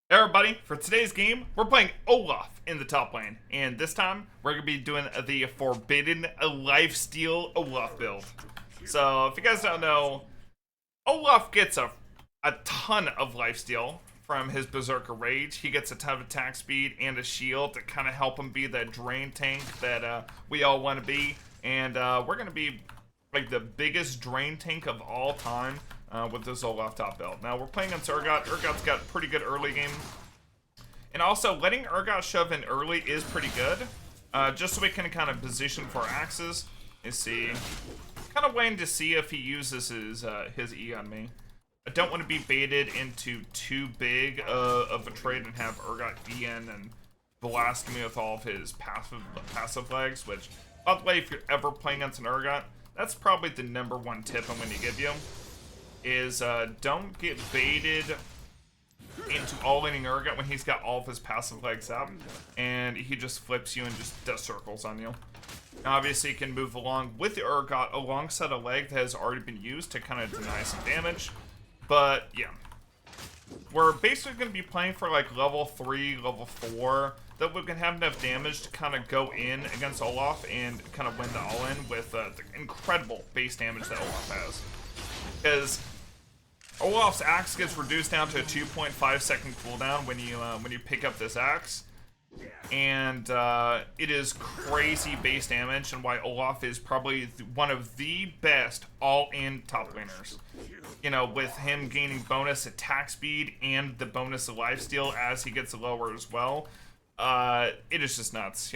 Hey everybody, for today's game, we're playing Olaf in the top lane, and this time, we're going to be doing the Forbidden Lifesteal Olaf build. So, if you guys don't know, Olaf gets a ton of lifesteal from his Berserker Rage. He gets a ton of attack speed and a shield to kind of help him be that drain tank that we all want to be. And we're going to be like the biggest drain tank of all time. With this Olaf top build. Now we're playing against Urgot. Urgot's got pretty good early game. And also letting Urgot shove in early is pretty good. Just so we can kind of position for axes. Let's see. Kind of waiting to see if he uses his E on me. I don't want to be baited into too big of a trade and have Urgot E in and blast me with all of his passive legs. Which, by the way, if you're ever playing against an Urgot, that's probably the #1 tip I'm going to give you. Is don't get baited into all-inning Urgot when he's got all of his passive legs up and he just flips you and just does circles on you. Now, obviously, you can move along with the Urgot alongside a leg that has already been used to kind of deny some damage. But, yeah. We're basically going to be playing for like level 3, level 4, that we can have enough damage to kind of go in against Olaf and kind of win the all-in with the incredible base damage that Olaf has. Because Olaf's axe gets reduced down to a 2.5 second cooldown when you pick up this axe, and it is crazy base damage, and why Olaf is probably one of the best all-in top laners. You know, with him gaining bonus attack speed and the bonus of lifesteal as he gets lower as well. It is just nuts.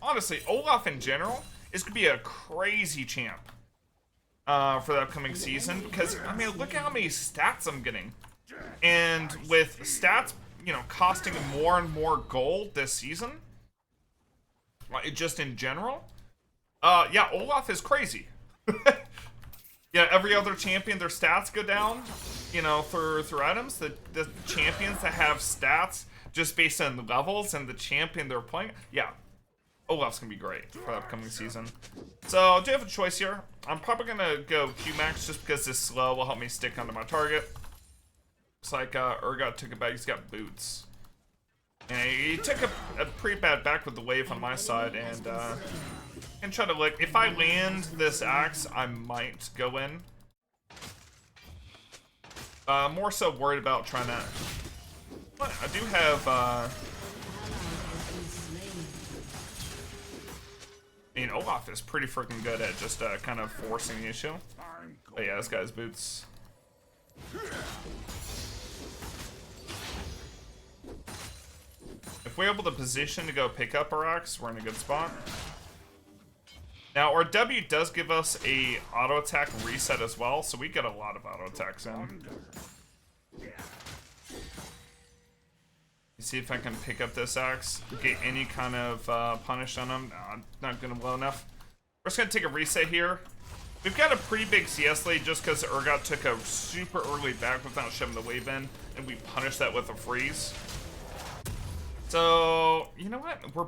Honestly, Olaf in general is gonna be a crazy champ. For the upcoming season, because I mean, look at how many stats I'm getting, and with stats, you know, costing more and more gold this season, just in general, yeah, Olaf is crazy. Yeah, every other champion, their stats go down, you know, through items. The champions that have stats just based on the levels and the champion they're playing, yeah. Olaf's gonna be great for the upcoming season. So, I do have a choice here. I'm probably gonna go Q-Max just because this slow will help me stick onto my target. Looks like Urgot took it back. He's got boots. And he took a pretty bad back with the wave on my side, and try to look. If I land this axe, I might go in. More so worried about trying to. But I do have. I mean, Olaf is pretty freaking good at just kind of forcing the issue. But yeah, this guy's boots. If we're able to position to go pick up our axe, we're in a good spot. Now, our W does give us a auto attack reset as well, so we get a lot of auto attacks in. See if I can pick up this axe, get any kind of punish on him. No, not gonna blow enough. We're just gonna take a reset here. We've got a pretty big CS lead just because Urgot took a super early back without shoving the wave in, and we punished that with a freeze. So, you know what? We're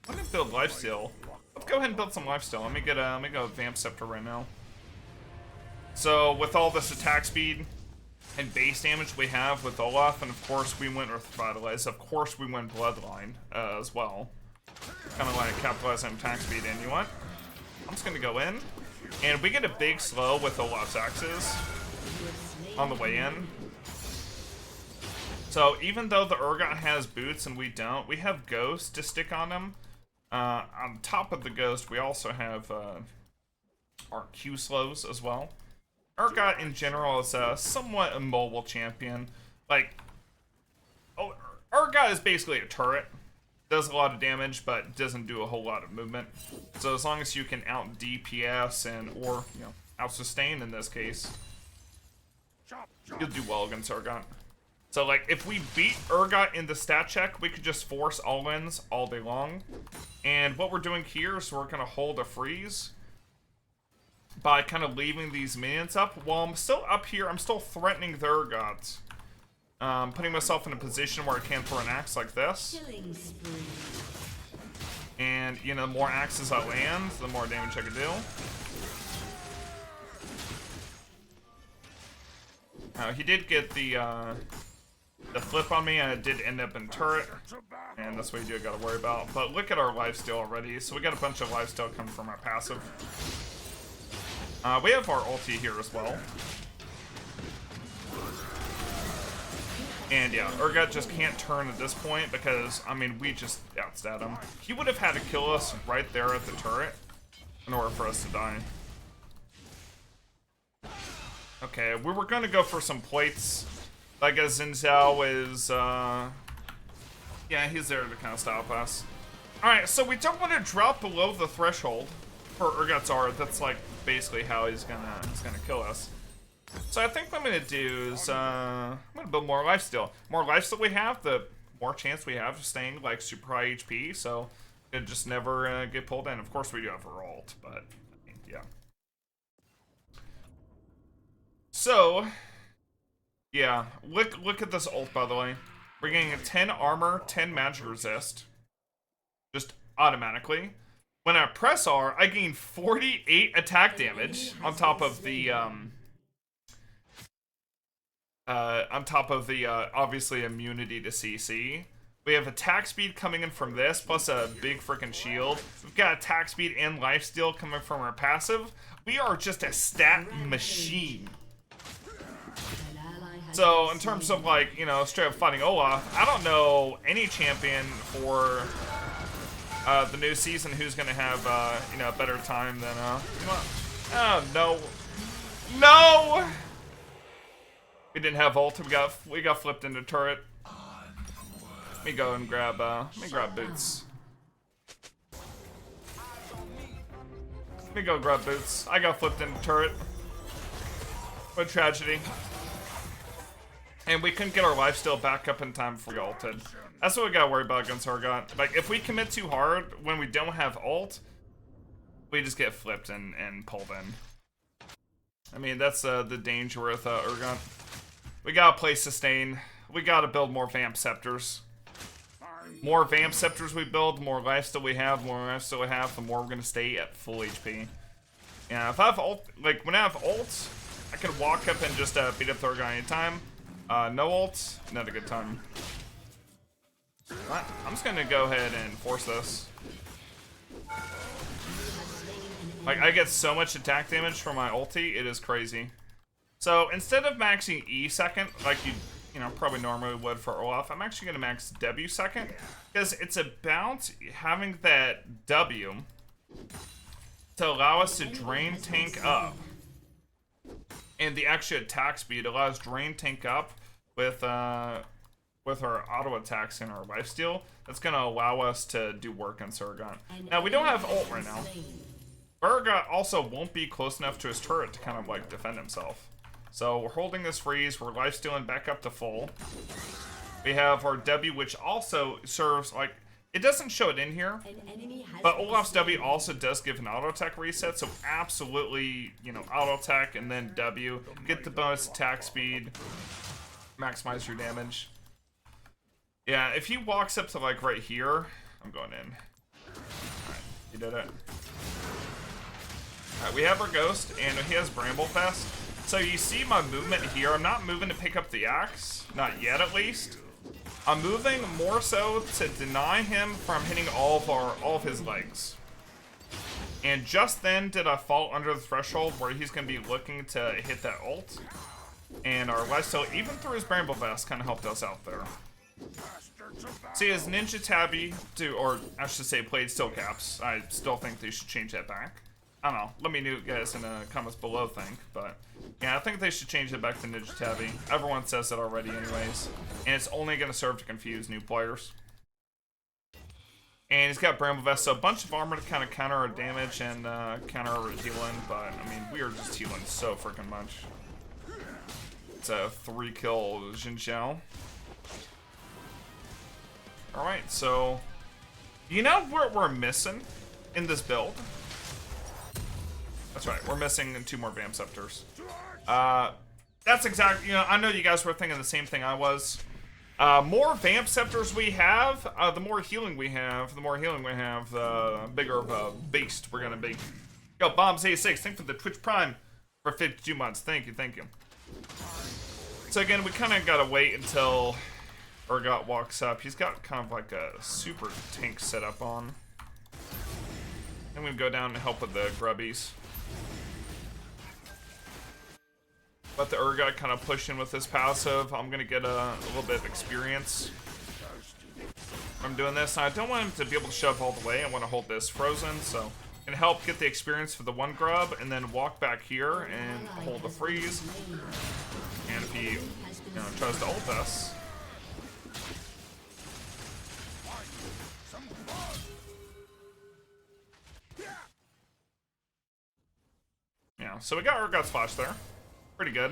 gonna build lifesteal. Let's go ahead and build some lifesteal. Let me go Vamp Scepter right now. So, with all this attack speed and base damage we have with Olaf, and of course we went with Revitalize, of course we went Bloodline as well. Kind of like capitalize on attack speed, and you know what? I'm just gonna go in, and we get a big slow with Olaf's axes on the way in. So even though the Urgot has boots and we don't, we have Ghost to stick on him. On top of the Ghost, we also have our Q slows as well. Urgot in general is a somewhat immobile champion. Like, Urgot is basically a turret. Does a lot of damage, but doesn't do a whole lot of movement. So as long as you can out DPS or you know, out sustain in this case, you'll do well against Urgot. So like, if we beat Urgot in the stat check, we could just force all-ins all day long. And what we're doing here is we're gonna hold a freeze by kind of leaving these minions up. While I'm still up here, I'm still threatening the Urgots. Putting myself in a position where I can throw an axe like this. And, you know, the more axes I land, the more damage I can do. He did get the the flip on me, and it did end up in turret. And that's what we do gotta worry about. But look at our lifesteal already. So we got a bunch of lifesteal coming from our passive. We have our ulti here as well. And yeah, Urgot just can't turn at this point because, I mean, we just outstat him. He would have had to kill us right there at the turret in order for us to die. Okay, we were gonna go for some plates. Like as Xin Zhao is, yeah, he's there to kind of stop us. Alright, so we don't want to drop below the threshold for Urgot's R. That's like basically how he's gonna kill us. So I think what I'm gonna do is I'm gonna build more lifesteal. More lifesteal we have, the more chance we have of staying like super high HP. So it just never get pulled in. Of course we do have our ult, but I mean, yeah. So yeah, look at this ult by the way. We're getting a 10 armor, 10 magic resist, just automatically. When I press R, I gain 48 attack damage on top of the obviously immunity to CC. We have attack speed coming in from this, plus a big freaking shield. We've got attack speed and lifesteal coming from our passive. We are just a stat machine. So in terms of like, you know, straight up fighting Olaf, I don't know any champion for the new season who's gonna have you know, a better time than you know, oh no. No! We didn't have ult. We got flipped into turret. Let me go and grab boots. Let me go grab boots. I got flipped into turret. What a tragedy. And we couldn't get our lifesteal back up in time before we ulted. That's what we gotta worry about against Urgot. Like, if we commit too hard when we don't have ult, we just get flipped and pulled in. I mean, that's the danger with Urgot. We gotta play sustain. We gotta build more Vamp Scepters. More Vamp Scepters we build, the more lifesteal we have, the more we're gonna stay at full HP. Yeah, if I have ult, like when I have ult, I can walk up and just beat up the Urgot anytime. No ult, not a good time. What? I'm just gonna go ahead and force this. Like, I get so much attack damage from my ulti, it is crazy. So instead of maxing E second, like you know, probably normally would for Olaf, I'm actually gonna max W second, because it's about having that W to allow us to drain tank up. And the actual attack speed allows drain tank up with our auto attacks and our lifesteal. That's gonna allow us to do work on Urgot. Now we don't have ult right now. Urgot also won't be close enough to his turret to kind of like defend himself. So we're holding this freeze, we're lifestealing back up to full. We have our W, which also serves like, it doesn't show it in here, but Olaf's W also does give an auto attack reset, so absolutely, you know, auto attack and then W, get the bonus attack speed, maximize your damage. Yeah, if he walks up to like right here, I'm going in. Alright, he did it. Alright, we have our Ghost, and he has Bramble Fest. So you see my movement here, I'm not moving to pick up the axe, not yet at least. I'm moving more so to deny him from hitting all of his legs. And just then did I fall under the threshold where he's going to be looking to hit that ult. And our lifesteal, even through his Bramble Vest, kind of helped us out there. See, his Ninja Tabby, or I should say played Steel Caps, I still think they should change that back. I don't know, let me know guys in the comments below think, but yeah, I think they should change it back to Ninja Tabby. Everyone says it already anyways, and it's only going to serve to confuse new players. And he's got Bramble Vest, so a bunch of armor to kind of counter our damage and counter our healing, but I mean, we are just healing so freaking much. It's a 3-kill Xin Zhao. Alright, so you know what we're missing in this build? That's right, we're missing 2 more Vamp Scepters. That's exactly, you know, I know you guys were thinking the same thing I was. More Vamp Scepters we have, the more healing we have, the bigger of a beast we're gonna be. Yo, Bombs86, thank you for the Twitch Prime for 52 months. Thank you, thank you. So again, we kind of gotta wait until Urgot walks up. He's got kind of like a super tank setup on. I'm gonna go down and help with the grubbies. Let the Urgot kind of push in with his passive. I'm gonna get a little bit of experience from doing this. I don't want him to be able to shove all the way. I want to hold this frozen, so can help get the experience for the one grub, and then walk back here and hold the freeze. And if he, tries to ult us, yeah. So we got Urgot's flash there, pretty good.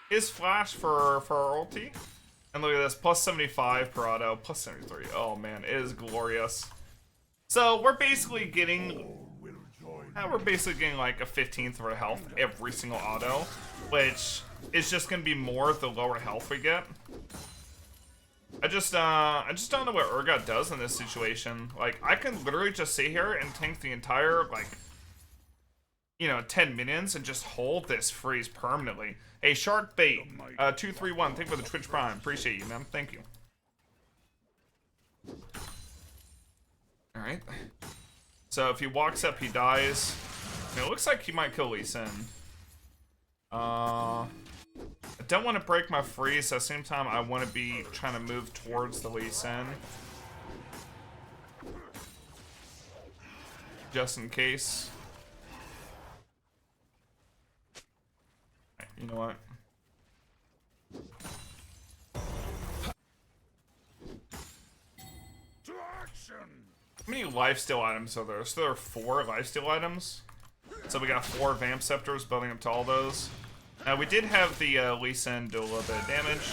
His flash for our ulti, and look at this, plus 75 per auto, plus 73. Oh man, it is glorious. So we're basically getting. We're basically getting like a 15th of our health every single auto, which is just gonna be more the lower health we get. I just don't know what Urgot does in this situation. Like, I can literally just sit here and tank the entire, like, 10 minions and just hold this freeze permanently. Hey, Shark Bait, 231, thank you for the Twitch Prime. Appreciate you, man. Thank you. Alright. So if he walks up, he dies. And it looks like he might kill Lee Sin. I don't want to break my freeze. At the same time, I want to be trying to move towards the Lee Sin, just in case. You know what? How many lifesteal items are there? So there are 4 lifesteal items. So we got 4 Vamp Scepters, building up to all those. Now we did have the Lee Sin do a little bit of damage.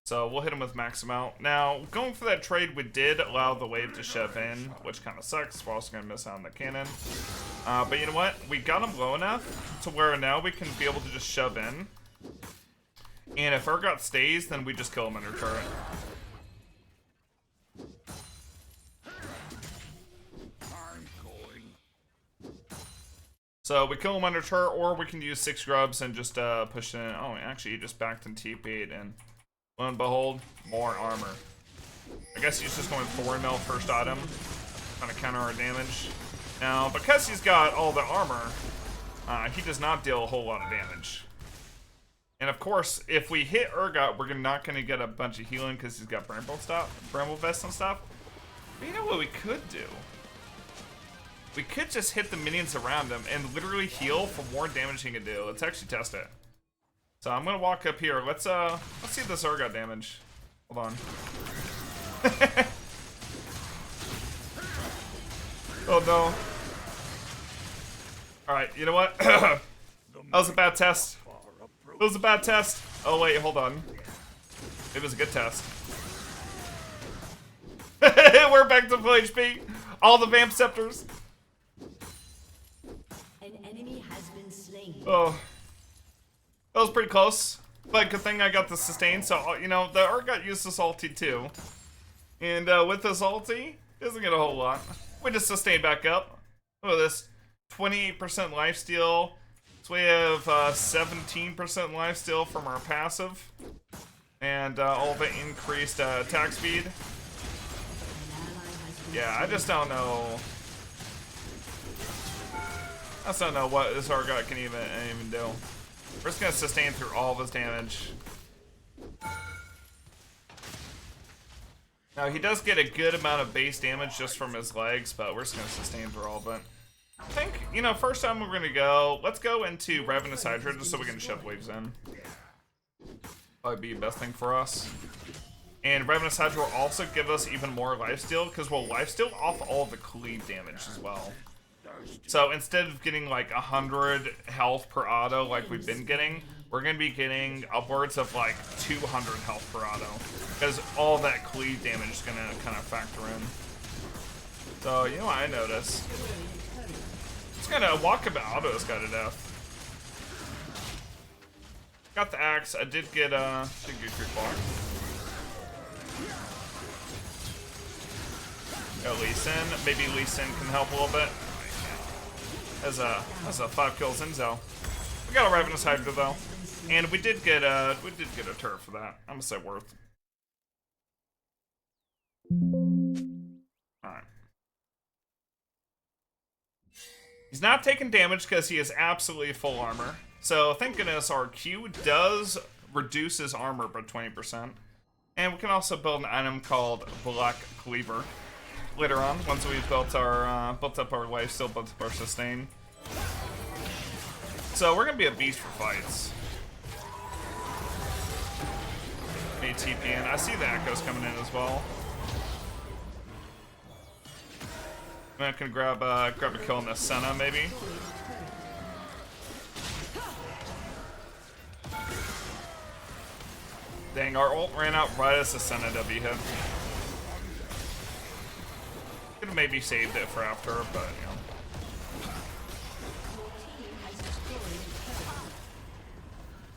So we'll hit him with max amount. Now, going for that trade, we did allow the wave to shove in, which kind of sucks. We're also going to miss out on the cannon. But you know what? We got him low enough to where now we can be able to just shove in. And if Urgot stays, then we just kill him under turret. So we kill him under turret, or we can use 6 grubs and just push in. Oh, actually, he just backed and TP'd, and lo and behold, more armor. I guess he's just going 4 mil first item, kind of counter our damage. Now, because he's got all the armor, he does not deal a whole lot of damage. And of course, if we hit Urgot, we're not going to get a bunch of healing because he's got Bramble Vest and stuff. But you know what we could do? We could just hit the minions around him and literally heal for more damage he can do. Let's actually test it. So I'm gonna walk up here. Let's see this Urgot damage. Hold on. Oh no. Alright, you know what? That was a bad test. It was a bad test. Oh wait, hold on. It was a good test. We're back to full HP. All the Vamp Scepters. An enemy has been slain. Oh. That was pretty close. But good thing I got the sustain. So, the Urgot used this ulti too. And with this ulti, doesn't get a whole lot. We just sustain back up. Look at this. 28% lifesteal. So we have 17% lifesteal from our passive. And all of it increased attack speed. Yeah, I just don't know. I just don't know what this Urgot can even do. We're just gonna sustain through all of his damage. Now he does get a good amount of base damage just from his legs, but we're just gonna sustain through all of it. I think, first time we're gonna go, let's go into Ravenous Hydra just so we can shove waves in. Probably be the best thing for us. And Ravenous Hydra will also give us even more lifesteal, because we'll lifesteal off all the cleave damage as well. So instead of getting like 100 health per auto like we've been getting, we're going to be getting upwards of like 200 health per auto, because all that cleave damage is going to kind of factor in. So, you know what I noticed? It's going to walkabout auto this guy to death. Got the axe. I did get creep ball. Got Lee Sin. Maybe Lee Sin can help a little bit. That's a 5 kills Inzel. We got a Ravenous Hydra though. And we did get a turret for that. I'm gonna say worth. Alright. He's not taking damage because he is absolutely full armor. So thank goodness our Q does reduce his armor by 20%. And we can also build an item called Black Cleaver later on, once we've built up our lifesteal, built up our sustain. So we're gonna be a beast for fights. ATP in. I see the echoes coming in as well. I'm gonna grab a kill on the Senna, maybe. Dang, our ult ran out right as the Senna W hit. Could have maybe saved it for after, but you know.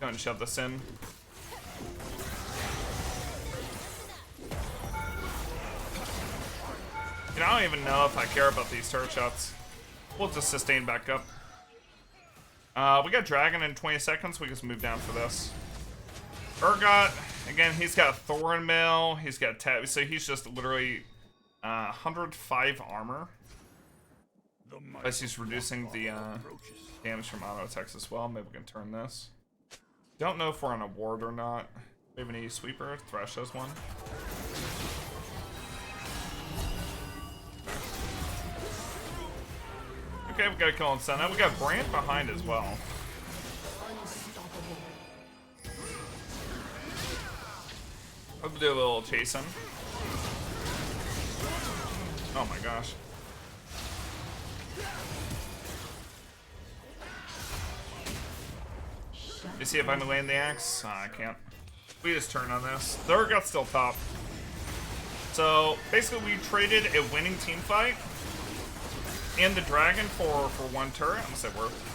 Go and shove this in. You know, I don't even know if I care about these turret shots. We'll just sustain back up. We got Dragon in 20 seconds. We just move down for this. Urgot, again, he's got Thorn Mail. He's got Tab, so he's just literally 105 armor. Plus he's reducing the damage from auto attacks as well. Maybe we can turn this. Don't know if we're on a ward or not. We have any sweeper. Thresh has one. Okay, we got a kill on Senna. We got Brand behind as well. I'll do a little chasing. Oh my gosh. You see if I can land the axe? I can't. We just turn on this. The Urgot's still top. So basically we traded a winning team fight and the dragon for one turret. I'm gonna say worth.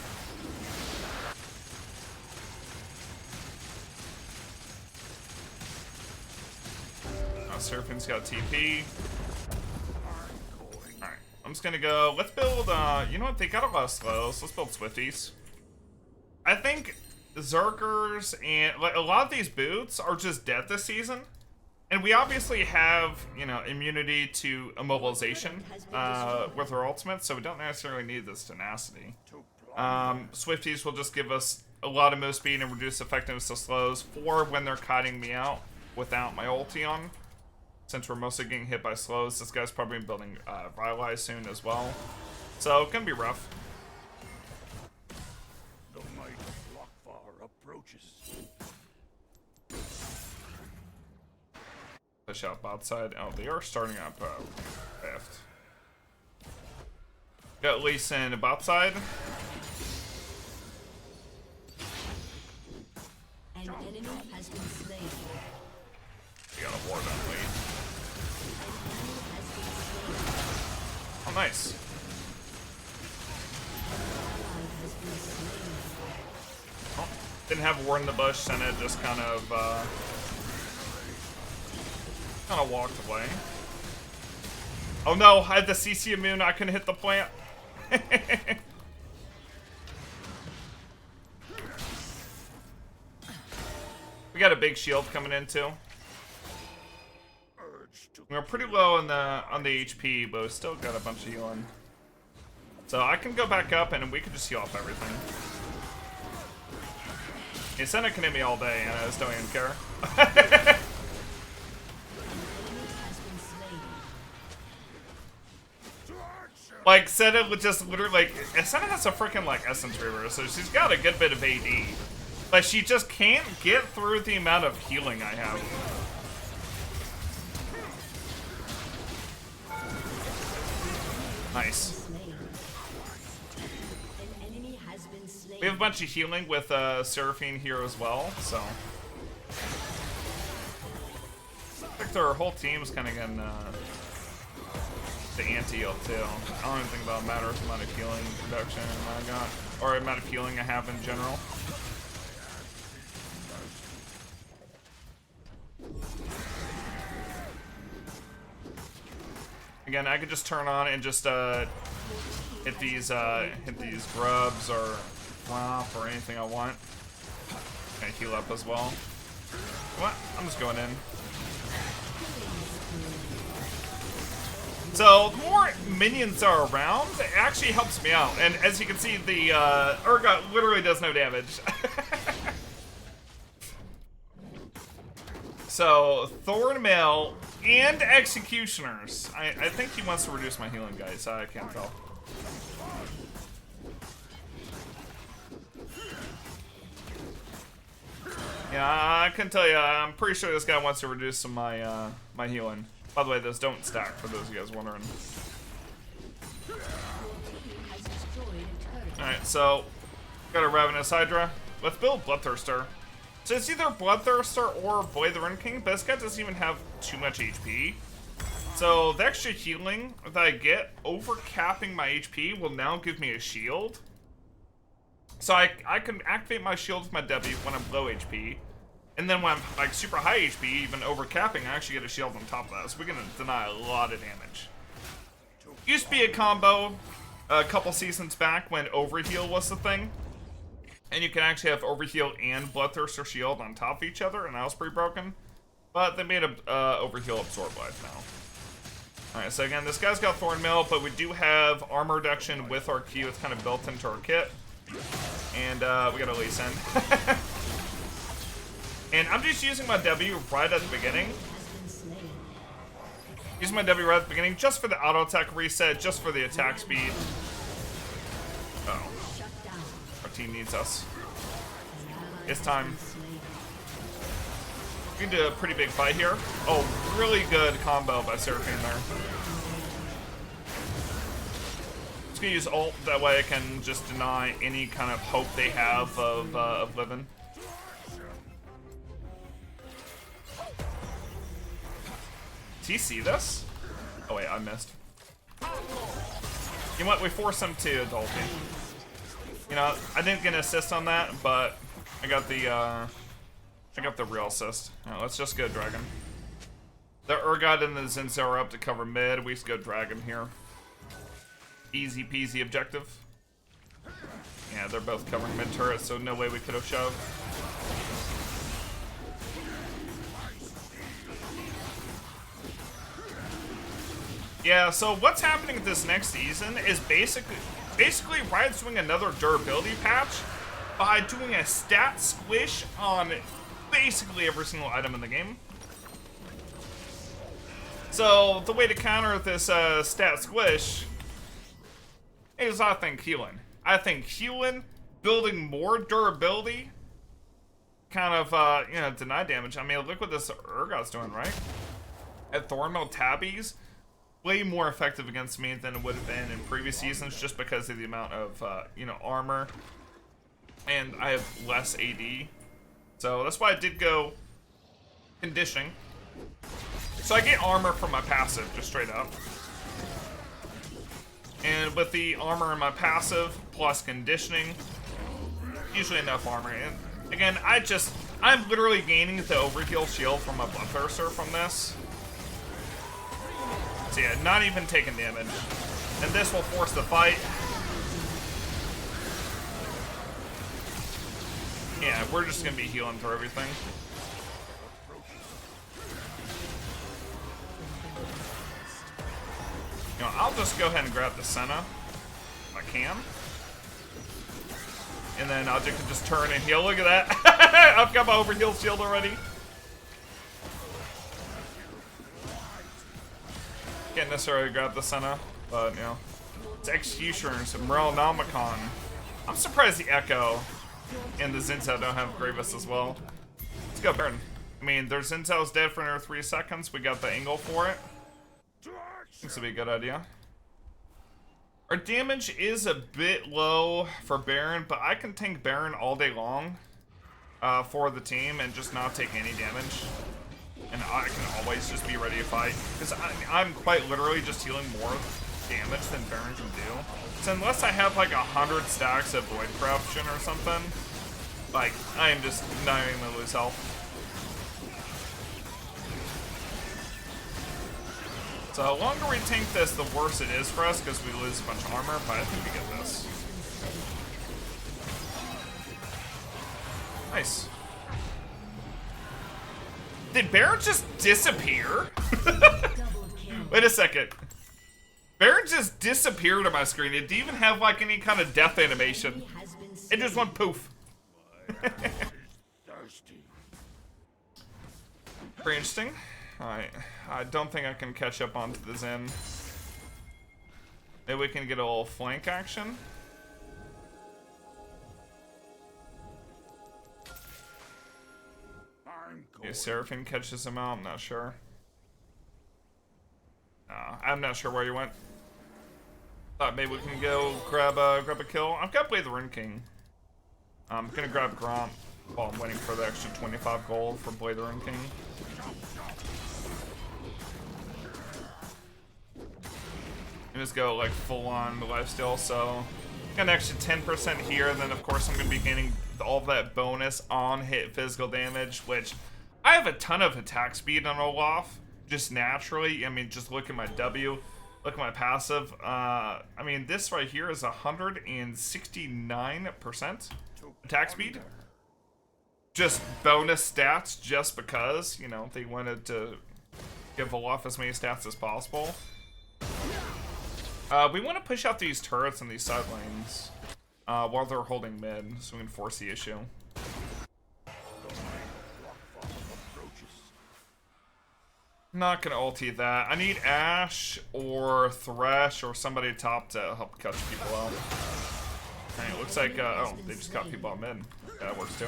Seraphim's got TP. Alright, I'm just gonna go. Let's build, you know what? They got a lot of slows. Let's build Swifties. I think Zerkers and like, a lot of these boots are just dead this season. And we obviously have, you know, immunity to immobilization with our ultimate, so we don't necessarily need this tenacity. Swifties will just give us a lot of move speed and reduce effectiveness to slows for when they're kiting me out without my ulti on. Since we're mostly getting hit by slows, this guy's probably building Vitalize soon as well. So it's gonna be rough. The might Lockfar approaches. Push out bot side. Oh, they are starting up left. Got Lee Sin to bot side. An enemy has been slain. We got a ward on Lee. Oh, nice. Oh, didn't have a ward in the bush. Senna just kind of walked away. Oh no, I had the CC immune. I couldn't hit the plant. We got a big shield coming in too. We're pretty low on the HP, but we still got a bunch of healing. So I can go back up and we can just heal off everything. Yeah, Senna can hit me all day and I just don't even care. Like, Senna would just literally, like, Senna has a freaking, like, Essence Reaver, so she's got a good bit of AD. But she just can't get through the amount of healing I have. Nice. We have a bunch of healing with Seraphine here as well, so. I think our whole team is kind of getting the anti-heal too. I don't even think about matters amount of healing production I got, or amount of healing I have in general. Again, I could just turn on and just hit these grubs or flop or anything I want. gonna heal up as well. What? I'm just going in. So, the more minions are around, it actually helps me out. And as you can see, the Urgot literally does no damage. So, Thornmail and Executioners. I think he wants to reduce my healing, guys. I can't tell. Yeah, I can tell you, I'm pretty sure this guy wants to reduce some of my healing. By the way, those don't stack, for those of you guys wondering. Alright, so, got a Ravenous Hydra. Let's build Bloodthirster. So it's either Bloodthirster or Void the Rune King, but this guy doesn't even have too much HP. So the extra healing that I get over capping my HP will now give me a shield. So I can activate my shield with my W when I'm low HP. And then when I'm like super high HP, even over capping, I actually get a shield on top of that. So we're gonna deny a lot of damage. Used to be a combo a couple seasons back when overheal was the thing. And you can actually have overheal and Bloodthirster shield on top of each other, and that was pretty broken. But they made a overheal absorb life now. Alright, so again, this guy's got Thornmail, but we do have armor reduction with our Q. It's kind of built into our kit. And we got a Lee Sin. And I'm just using my W right at the beginning. Using my W right at the beginning just for the auto attack reset, just for the attack speed. Uh-oh. Our team needs us. It's time. We can do a pretty big fight here. Oh, really good combo by Seraphine there. Just gonna use ult, that way I can just deny any kind of hope they have of living. Does he see this? Oh wait, I missed. You know what, we force him to ult me. You know, I didn't get an assist on that, but I got the real assist. Now, let's just go Dragon. The Urgot and the Zinzo are up to cover mid. We just go Dragon here. Easy peasy objective. Yeah, they're both covering mid turret, so no way we could have shoved. Yeah, so what's happening this next season is basically Riot's doing another durability patch by doing a stat squish on basically every single item in the game. So the way to counter this stat squish is, I think, healing. I think healing, building more durability, kind of, you know, deny damage. I mean, look what this Urgot's doing, right? At Thornmail Tabbies, way more effective against me than it would have been in previous seasons, just because of the amount of, you know, armor. And I have less AD. So that's why I did go conditioning. So I get armor from my passive, just straight up. And with the armor in my passive, plus conditioning, usually enough armor. And again, I'm literally gaining the overheal shield from my Bloodthirster from this. So yeah, not even taking damage. And this will force the fight. Yeah, we're just gonna be healing through everything. You know, I'll just go ahead and grab the Senna if I can. And then I'll just turn and heal. Look at that. I've got my overheal shield already. Can't necessarily grab the Senna, but you know. It's Executioners and Morelnomicon. I'm surprised the Echo and the Zinzao don't have Grievous as well. Let's go Baron. I mean, their Zinzao's dead for another 3 seconds. We got the angle for it. This would be a good idea. Our damage is a bit low for Baron, but I can tank Baron all day long for the team and just not take any damage. And I can always just be ready to fight. Because I'm quite literally just healing more damage than Baron can do. So unless I have like 100 stacks of Void Corruption or something, like, I am just not even gonna lose health. So the longer we tank this, the worse it is for us, because we lose a bunch of armor, but I think we get this. Nice. Did Baron just disappear? Double kill. Wait a second. Baron just disappeared on my screen. It didn't even have like any kind of death animation. Enemy has been It slain. just went poof. Thirsty. Pretty interesting. Alright. I don't think I can catch up onto the Zen. Maybe we can get a little flank action. I'm Maybe going. Seraphine catches him out. I'm not sure. I'm not sure where you went. Thought maybe we can go grab a kill. I've got to play the Rune King. I'm gonna grab Gromp while I'm waiting for the extra 25 gold for Blade the Rune King. And just go like full on the lifesteal. So got an extra 10% here. And then of course I'm gonna be gaining all that bonus on hit physical damage, which I have a ton of attack speed on Olaf just naturally. I mean, just look at my W. Look at my passive. I mean, this right here is 169% attack speed. Just bonus stats just because, you know, they wanted to give Olaf as many stats as possible. We want to push out these turrets in these side lanes while they're holding mid, so we can force the issue. Not gonna ulti that. I need Ashe or Thresh or somebody top to help catch people out. Alright, it looks like, oh, they just got people on mid. Yeah, that works too.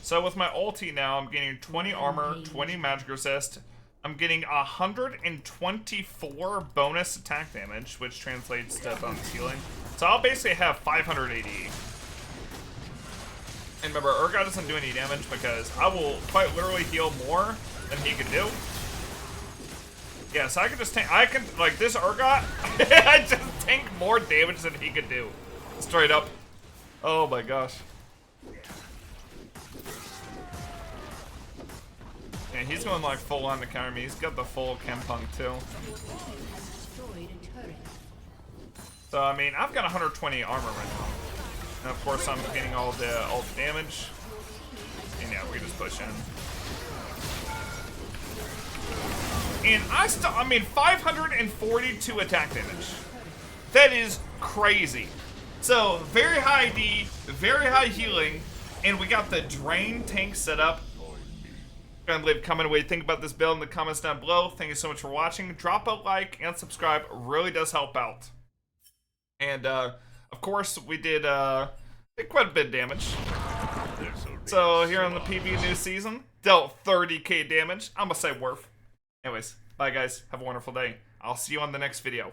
So with my ulti now, I'm getting 20 armor, 20 magic resist. I'm getting 124 bonus attack damage, which translates to bonus healing. So I'll basically have 580. And remember, Urgot doesn't do any damage because I will quite literally heal more than he can do. Yeah, so I can just tank. I can, like, this Urgot, I just tank more damage than he could do. Straight up. Oh my gosh. Yeah, he's going like full on to counter me. He's got the full Kempunk too. Destroyed a turret. So, I mean, I've got 120 armor right now. And of course, I'm getting all the damage. And yeah, we just push in. And I mean, 542 attack damage. That is crazy. So, very high D, very high healing, and we got the Drain tank set up. Gonna leave a comment what you think about this build in the comments down below. Thank you so much for watching. Drop a like and subscribe. Really does help out. And, of course, we did quite a bit of damage. So, here on the PB new season, dealt 30k damage. I'm gonna say worth. Anyways, bye guys. Have a wonderful day. I'll see you on the next video.